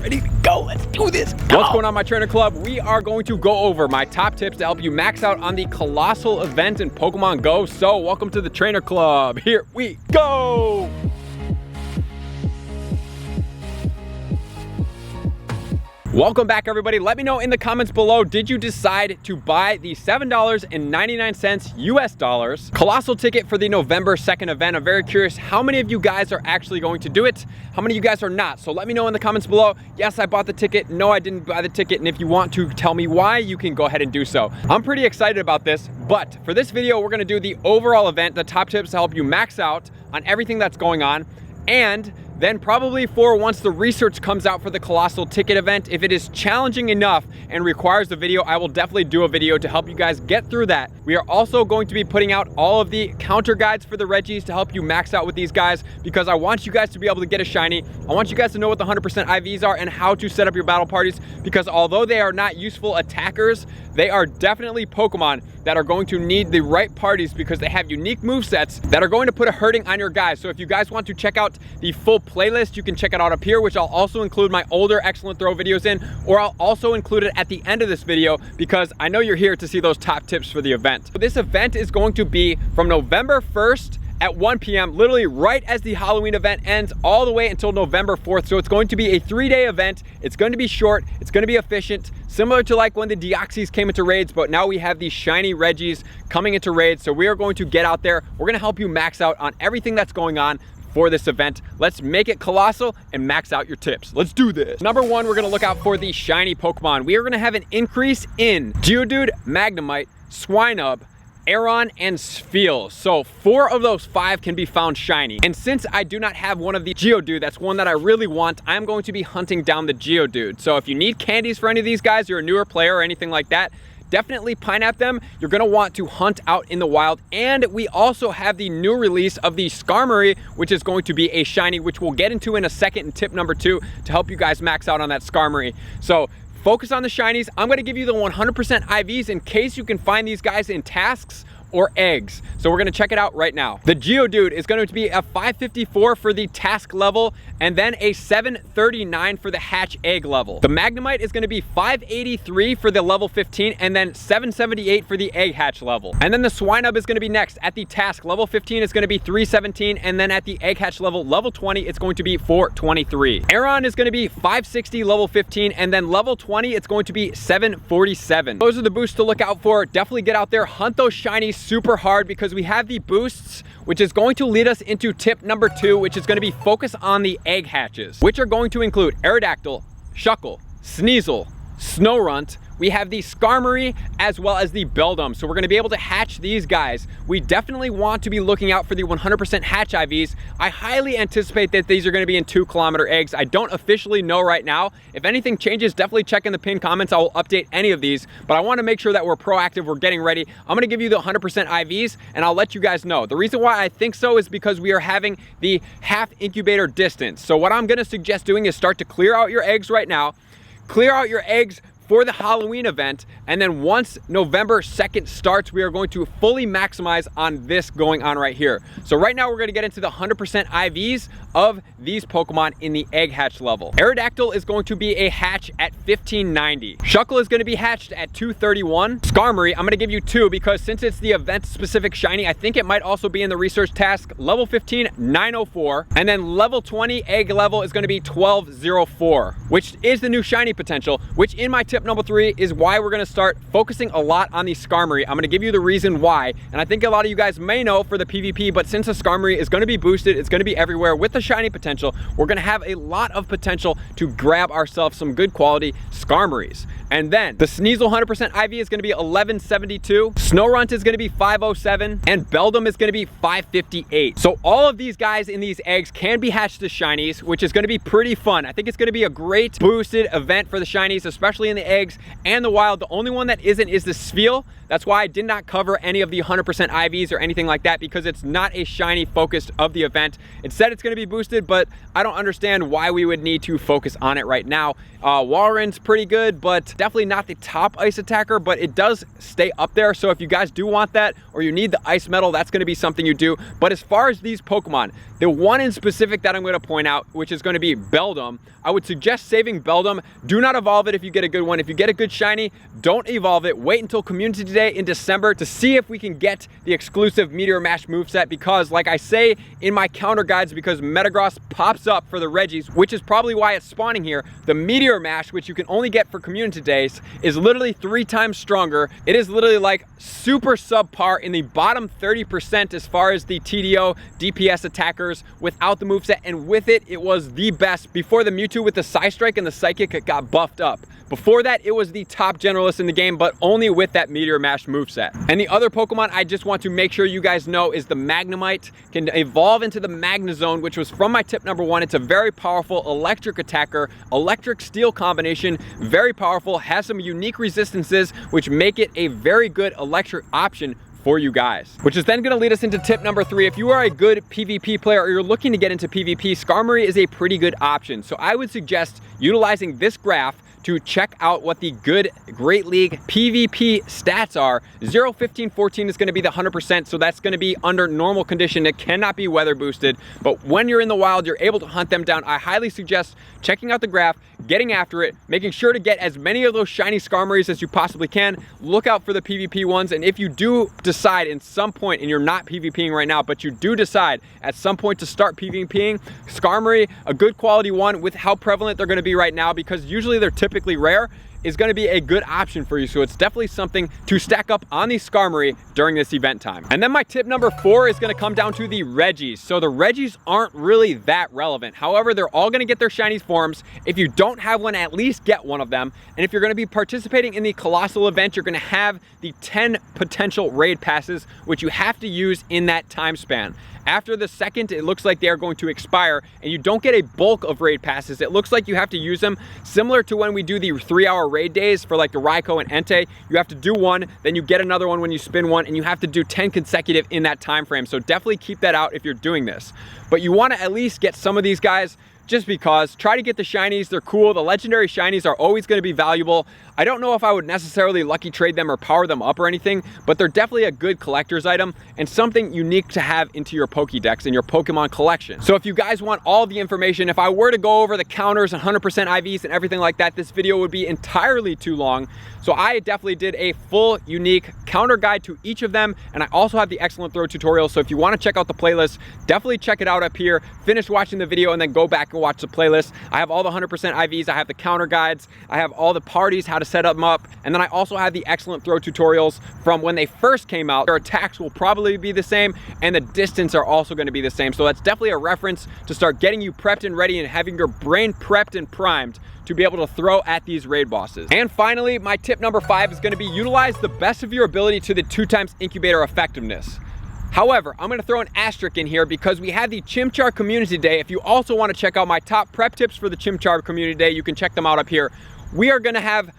ready to go. Let's do this. Go. What's going on, my trainer club? We are going to go over my top tips to help you max out on the Colossal event in Pokemon Go. So welcome to the trainer club. Here we go. Welcome back, everybody. Let me know in the comments below, did you decide to buy the $7.99 US dollars Colossal ticket for the November 2nd event? I'm very curious how many of you guys are actually going to do it, how many of you guys are not. So let me know in the comments below. Yes, I bought the ticket. No, I didn't buy the ticket. And if you want to tell me why, you can go ahead and do so. I'm pretty excited about this, but for this video, we're gonna do the overall event, the top tips to help you max out on everything that's going on. And then probably for once the research comes out for the Colossal ticket event, if it is challenging enough and requires a video, I will definitely do a video to help you guys get through that. We are also going to be putting out all of the counter guides for the Regis to help you max out with these guys, because I want you guys to be able to get a shiny. I want you guys to know what the 100% IVs are and how to set up your battle parties, because although they are not useful attackers, they are definitely Pokemon that are going to need the right parties because they have unique movesets that are going to put a hurting on your guys. So if you guys want to check out the full playlist, you can check it out up here, which I'll also include my older excellent throw videos in, or I'll also include it at the end of this video because I know you're here to see those top tips for the event. So this event is going to be from November 1st at 1 p.m., literally right as the Halloween event ends, all the way until November 4th. So it's going to be a 3-day event. It's going to be short. It's going to be efficient, similar to like when the Deoxys came into raids, but now we have these shiny Regis coming into raids. So we are going to get out there. We're going to help you max out on everything that's going on for this event. Let's make it colossal and max out your tips. Let's do this. Number one, we're going to look out for the shiny Pokemon. We are going to have an increase in Geodude, Magnemite, Swinub, Aron, and Spheal. So 4 of those 5 can be found shiny. And since I do not have one of the Geodude, that's one that I really want, I'm going to be hunting down the Geodude. So if you need candies for any of these guys, you're a newer player or anything like that, definitely pine at them. You're gonna want to hunt out in the wild. And we also have the new release of the Skarmory, which is going to be a shiny, which we'll get into in a second in tip number 2 to help you guys max out on that Skarmory. So focus on the shinies. I'm gonna give you the 100% IVs in case you can find these guys in tasks or eggs. So we're gonna check it out right now. The Geodude is going to be a 554 for the task level, and then a 739 for the hatch egg level. The Magnemite is gonna be 583 for the level 15, and then 778 for the egg hatch level. And then the Swinub is gonna be next. At the task, level 15 is gonna be 317, and then at the egg hatch level, level 20, it's going to be 423. Aron is gonna be 560 level 15, and then level 20, it's going to be 747. Those are the boosts to look out for. Definitely get out there, hunt those shinies super hard, because we have the boosts, which is going to lead us into tip number 2, which is going to be focus on the egg hatches, which are going to include Aerodactyl, Shuckle, Sneasel, Snorunt. We have the Skarmory as well as the Beldum. So we're going to be able to hatch these guys. We definitely want to be looking out for the 100% hatch IVs. I highly anticipate that these are going to be in 2-kilometer eggs. I don't officially know right now. If anything changes, definitely check in the pinned comments. I will update any of these, but I want to make sure that we're proactive. We're getting ready. I'm going to give you the 100% IVs and I'll let you guys know. The reason why I think so is because we are having the half incubator distance. So what I'm going to suggest doing is start to clear out your eggs right now. Clear out your eggs for the Halloween event, and then once November 2nd starts, we are going to fully maximize on this going on right here. So right now we're going to get into the 100% IVs of these Pokemon in the egg hatch level. Aerodactyl is going to be a hatch at 1590. Shuckle is going to be hatched at 231. Skarmory, I'm going to give you 2 because since it's the event specific shiny, I think it might also be in the research task. Level 15, 904, and then level 20 egg level is going to be 1204, which is the new shiny potential, which in my tip number 3 is why we're going to start focusing a lot on the Skarmory. I'm going to give you the reason why, and I think a lot of you guys may know for the PvP, but since the Skarmory is going to be boosted, it's going to be everywhere with the shiny potential, we're going to have a lot of potential to grab ourselves some good quality Skarmories. And then the Sneasel 100% IV is going to be 1172, Snorunt is going to be 507, and Beldum is going to be 558. So all of these guys in these eggs can be hatched as shinies, which is going to be pretty fun. I think it's going to be a great boosted event for the shinies, especially in the the eggs and the wild. The only one that isn't is the Spheal. That's why I did not cover any of the 100% IVs or anything like that, because it's not a shiny focused of the event. It said it's going to be boosted, but I don't understand why we would need to focus on it right now. Walrein's pretty good, but definitely not the top ice attacker, but it does stay up there. So if you guys do want that, or you need the ice metal, that's going to be something you do. But as far as these Pokemon, the one in specific that I'm going to point out, which is going to be Beldum, I would suggest saving Beldum. Do not evolve it if you get a good one. If you get a good shiny, don't evolve it. Wait until Community Day in December to see if we can get the exclusive Meteor Mash moveset, because like I say in my counter guides, because Metagross pops up for the Regis, which is probably why it's spawning here, the Meteor Mash, which you can only get for Community Days, is literally 3 times stronger. It is literally like super subpar in the bottom 30% as far as the TDO DPS attackers without the moveset, and with it, it was the best. Before the Mewtwo with the Psystrike and the Psychic, it got buffed up. Before that, it was the top generalist in the game, but only with that Meteor Mash moveset. And the other Pokemon I just want to make sure you guys know is the Magnemite can evolve into the Magnezone, which was from my tip number 1. It's a very powerful electric attacker, electric steel combination, very powerful, has some unique resistances, which make it a very good electric option for you guys. Which is then going to lead us into tip number 3. If you are a good PvP player or you're looking to get into PvP, Skarmory is a pretty good option. So I would suggest utilizing this graph to check out what the good Great League PvP stats are. 0, 15, 14 is going to be the 100%, so that's going to be under normal condition. It cannot be weather boosted, but when you're in the wild, you're able to hunt them down. I highly suggest checking out the graph, getting after it, making sure to get as many of those shiny Skarmories as you possibly can. Look out for the PvP ones, and if you do decide in some point, and you're not PvPing right now, but you do decide at some point to start PvPing, Skarmory, a good quality one with how prevalent they're going to be right now, because usually they're typically rare, is going to be a good option for you. So it's definitely something to stack up on the Skarmory during this event time. And then my tip number 4 is going to come down to the Regis. So the Regis aren't really that relevant. However, they're all going to get their Shinies forms. If you don't have one, at least get one of them. And if you're going to be participating in the Colossal event, you're going to have the 10 potential raid passes, which you have to use in that time span. After the second, it looks like they are going to expire, and you don't get a bulk of raid passes. It looks like you have to use them similar to when we do the 3-hour raid days for like the Raikou and Entei. You have to do one, then you get another one when you spin one, and you have to do 10 consecutive in that time frame. So definitely keep that out if you're doing this. But you want to at least get some of these guys, just because. Try to get the Shinies. They're cool. The legendary Shinies are always going to be valuable. I don't know if I would necessarily lucky trade them or power them up or anything, but they're definitely a good collector's item and something unique to have into your Pokédex and your Pokemon collection. So if you guys want all the information, if I were to go over the counters and 100% IVs and everything like that, this video would be entirely too long. So I definitely did a full unique counter guide to each of them, and I also have the excellent throw tutorial. So if you want to check out the playlist, definitely check it out up here. Finish watching the video and then go back and watch the playlist. I have all the 100% IVs, I have the counter guides, I have all the parties, how to set them up, and then I also have the excellent throw tutorials from when they first came out. Their attacks will probably be the same, and the distance are also going to be the same. So that's definitely a reference to start getting you prepped and ready and having your brain prepped and primed to be able to throw at these raid bosses. And finally, my tip number 5 is going to be utilize the best of your ability to the 2x incubator effectiveness. However, I'm going to throw an asterisk in here because we had the Chimchar Community Day. If you also want to check out my top prep tips for the Chimchar Community Day, you can check them out up here. We are going to have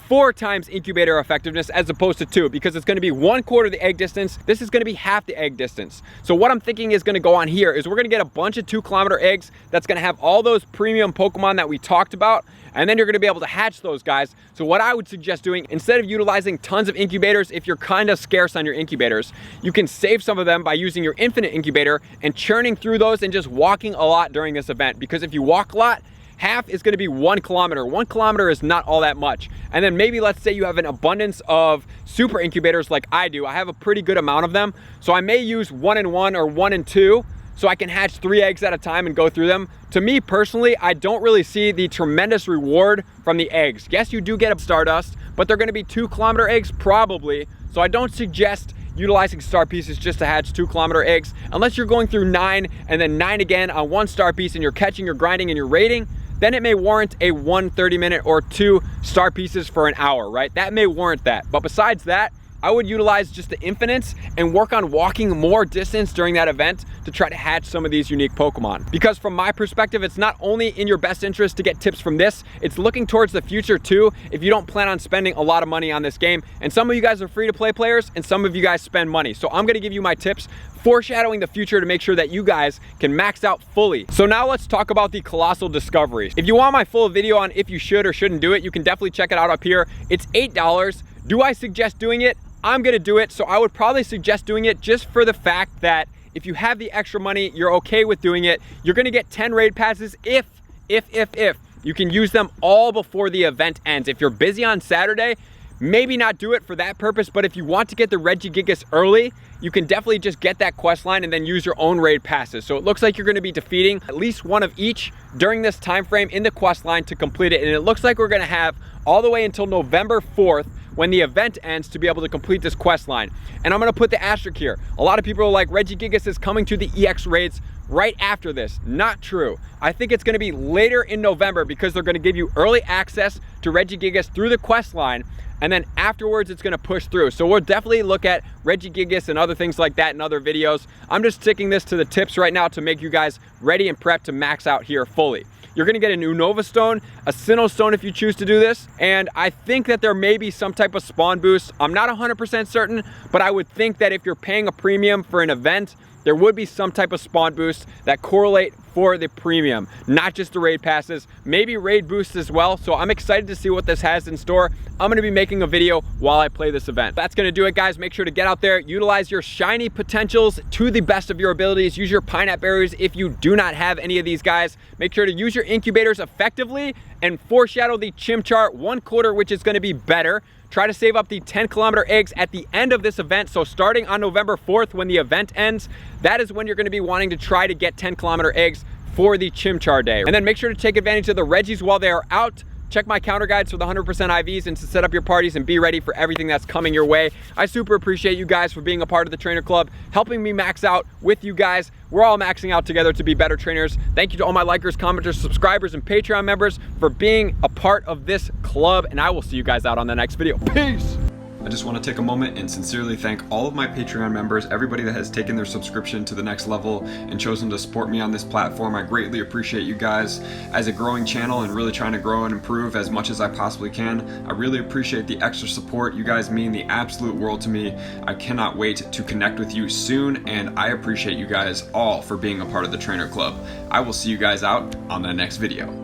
4 times incubator effectiveness as opposed to 2, because it's going to be 1/4 the egg distance. This is going to be half the egg distance. So what I'm thinking is going to go on here is we're going to get a bunch of 2-kilometer eggs that's going to have all those premium Pokemon that we talked about, and then you're going to be able to hatch those guys. So what I would suggest doing, instead of utilizing tons of incubators, if you're kind of scarce on your incubators, you can save some of them by using your infinite incubator and churning through those and just walking a lot during this event. Because if you walk a lot, half is going to be 1 kilometer. 1 kilometer is not all that much. And then maybe let's say you have an abundance of super incubators like I do. I have a pretty good amount of them. So I may use 1 and 1 or 1 and 2 so I can hatch 3 eggs at a time and go through them. To me personally, I don't really see the tremendous reward from the eggs. Yes, you do get a Stardust, but they're going to be 2-kilometer eggs probably. So I don't suggest utilizing star pieces just to hatch 2-kilometer eggs unless you're going through 9 and then 9 again on 1 star piece and you're catching, you're grinding, and you're raiding. Then it may warrant a 1 30-minute or 2 star pieces for an hour, right? That may warrant that. But besides that, I would utilize just the infinites and work on walking more distance during that event to try to hatch some of these unique Pokemon. Because from my perspective, it's not only in your best interest to get tips from this, it's looking towards the future too if you don't plan on spending a lot of money on this game. And some of you guys are free to play players and some of you guys spend money. So I'm gonna give you my tips foreshadowing the future to make sure that you guys can max out fully. So now let's talk about the Colossal Discovery. If you want my full video on if you should or shouldn't do it, you can definitely check it out up here. It's $8. Do I suggest doing it? I'm gonna do it. So I would probably suggest doing it just for the fact that if you have the extra money, you're okay with doing it. You're gonna get 10 raid passes if you can use them all before the event ends. If you're busy on Saturday, maybe not do it for that purpose, but if you want to get the Regigigas early, you can definitely just get that quest line and then use your own raid passes. So it looks like you're gonna be defeating at least one of each during this time frame in the quest line to complete it. And it looks like we're gonna have all the way until November 4th when the event ends to be able to complete this quest line. And I'm gonna put the asterisk here. A lot of people are like, Regigigas is coming to the EX raids right after this. Not true. I think it's gonna be later in November because they're gonna give you early access to Regigigas through the quest line, and then afterwards it's gonna push through. So we'll definitely look at Regigigas and other things like that in other videos. I'm just sticking this to the tips right now to make you guys ready and prepped to max out here fully. You're gonna get a new Nova Stone, a Sinnoh Stone if you choose to do this, and I think that there may be some type of spawn boost. I'm not 100% certain, but I would think that if you're paying a premium for an event, there would be some type of spawn boost that correlate for the premium, not just the raid passes, maybe raid boosts as well. So I'm excited to see what this has in store. I'm gonna be making a video while I play this event. That's gonna do it, guys. Make sure to get out there, utilize your shiny potentials to the best of your abilities. Use your Pineapple berries if you do not have any of these guys. Make sure to use your incubators effectively and foreshadow the Chimchar 1/4, which is gonna be better. Try to save up the 10-kilometer eggs at the end of this event. So starting on November 4th when the event ends, that is when you're gonna be wanting to try to get 10-kilometer eggs for the Chimchar day. And then make sure to take advantage of the Regis while they are out. Check my counter guides for the 100% IVs and to set up your parties and be ready for everything that's coming your way. I super appreciate you guys for being a part of the trainer club, helping me max out with you guys. We're all maxing out together to be better trainers. Thank you to all my likers, commenters, subscribers, and Patreon members for being a part of this club. And I will see you guys out on the next video. Peace. I just want to take a moment and sincerely thank all of my Patreon members, everybody that has taken their subscription to the next level and chosen to support me on this platform. I greatly appreciate you guys. As a growing channel and really trying to grow and improve as much as I possibly can, I really appreciate the extra support. You guys mean the absolute world to me. I cannot wait to connect with you soon, and I appreciate you guys all for being a part of the Trainer Club. I will see you guys out on the next video.